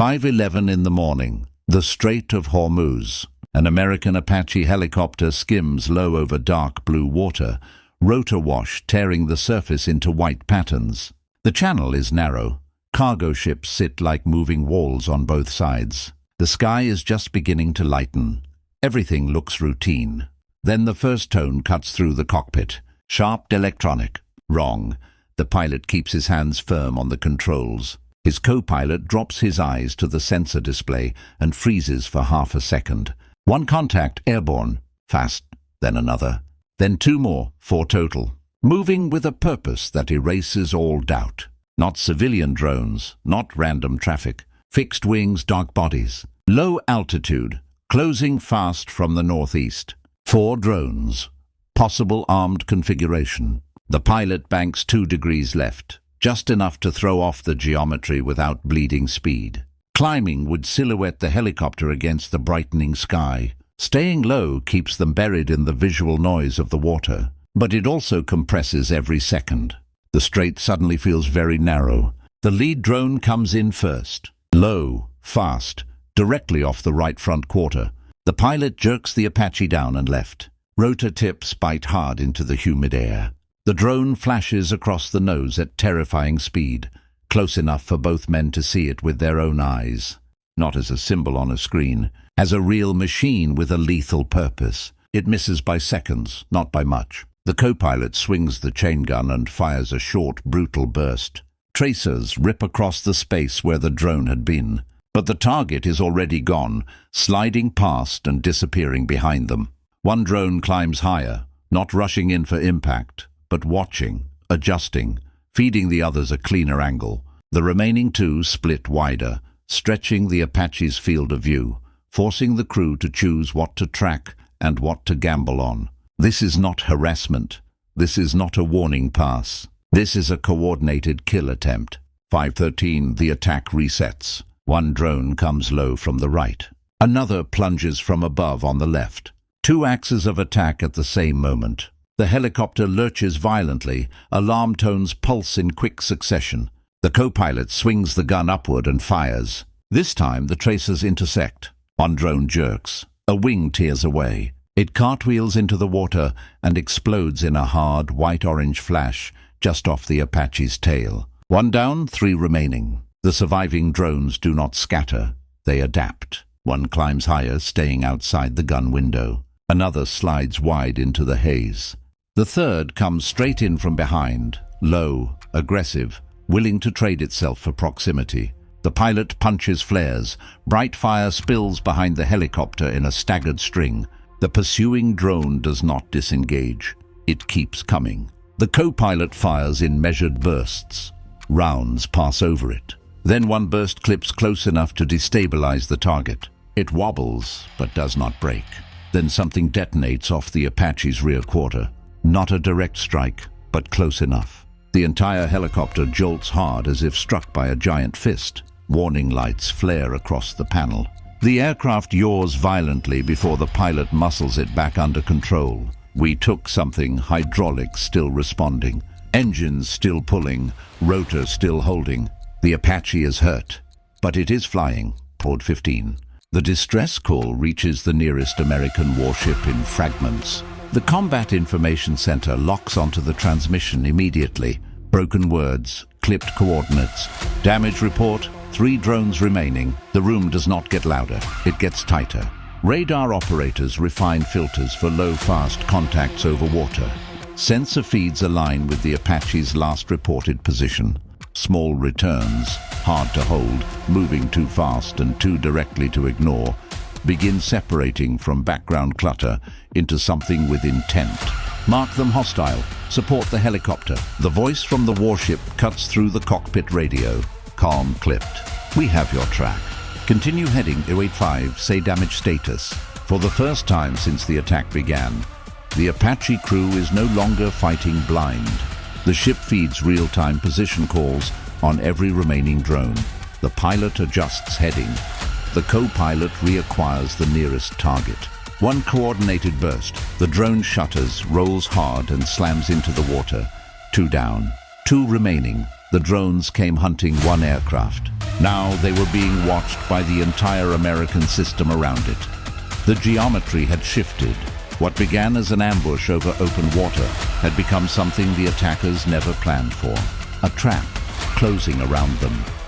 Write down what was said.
5:11 in the morning. The Strait of Hormuz. An American Apache helicopter skims low over dark blue water, rotor wash tearing the surface into white patterns. The channel is narrow. Cargo ships sit like moving walls on both sides. The sky is just beginning to lighten. Everything looks routine. Then the first tone cuts through the cockpit. Sharp electronic. Wrong. The pilot keeps his hands firm on the controls. His co-pilot drops his eyes to the sensor display and freezes for half a second. One contact, airborne. Fast, then another. Then two more, 4 total. Moving with a purpose that erases all doubt. Not civilian drones, not random traffic. Fixed wings, dark bodies. Low altitude, closing fast from the northeast. 4 drones. Possible armed configuration. The pilot banks 2 degrees left, just enough to throw off the geometry without bleeding speed. Climbing would silhouette the helicopter against the brightening sky. Staying low keeps them buried in the visual noise of the water, but it also compresses every second. The strait suddenly feels very narrow. The lead drone comes in first. Low, fast, directly off the right front quarter. The pilot jerks the Apache down and left. Rotor tips bite hard into the humid air. The drone flashes across the nose at terrifying speed, close enough for both men to see it with their own eyes. Not as a symbol on a screen, as a real machine with a lethal purpose. It misses by seconds, not by much. The co-pilot swings the chain gun and fires a short, brutal burst. Tracers rip across the space where the drone had been, but the target is already gone, sliding past and disappearing behind them. One drone climbs higher, not rushing in for impact, but watching, adjusting, feeding the others a cleaner angle. The remaining 2 split wider, stretching the Apache's field of view, forcing the crew to choose what to track and what to gamble on. This is not harassment. This is not a warning pass. This is a coordinated kill attempt. 5:13, the attack resets. One drone comes low from the right. Another plunges from above on the left. 2 axes of attack at the same moment. The helicopter lurches violently, alarm tones pulse in quick succession. The co-pilot swings the gun upward and fires. This time the tracers intersect. One drone jerks. A wing tears away. It cartwheels into the water and explodes in a hard white-orange flash just off the Apache's tail. 1 down, 3 remaining. The surviving drones do not scatter. They adapt. One climbs higher, staying outside the gun window. Another slides wide into the haze. The third comes straight in from behind, low, aggressive, willing to trade itself for proximity. The pilot punches flares. Bright fire spills behind the helicopter in a staggered string. The pursuing drone does not disengage. It keeps coming. The co-pilot fires in measured bursts. Rounds pass over it. Then one burst clips close enough to destabilize the target. It wobbles, but does not break. Then something detonates off the Apache's rear quarter. Not a direct strike, but close enough. The entire helicopter jolts hard as if struck by a giant fist. Warning lights flare across the panel. The aircraft yaws violently before the pilot muscles it back under control. We took something, hydraulics still responding. Engines still pulling, rotor still holding. The Apache is hurt, but it is flying. Port 15. The distress call reaches the nearest American warship in fragments. The Combat Information Center locks onto the transmission immediately. Broken words, clipped coordinates. Damage report, 3 drones remaining. The room does not get louder, it gets tighter. Radar operators refine filters for low, fast contacts over water. Sensor feeds align with the Apache's last reported position. Small returns, hard to hold, moving too fast and too directly to ignore, begin separating from background clutter into something with intent. Mark them hostile. Support the helicopter. The voice from the warship cuts through the cockpit radio. Calm clipped. We have your track. Continue heading 085, say damage status. For the first time since the attack began, the Apache crew is no longer fighting blind. The ship feeds real-time position calls on every remaining drone. The pilot adjusts heading. The co-pilot reacquires the nearest target. One coordinated burst. The drone shutters, rolls hard and slams into the water. 2 down. 2 remaining. The drones came hunting one aircraft. Now they were being watched by the entire American system around it. The geometry had shifted. What began as an ambush over open water had become something the attackers never planned for. A trap closing around them.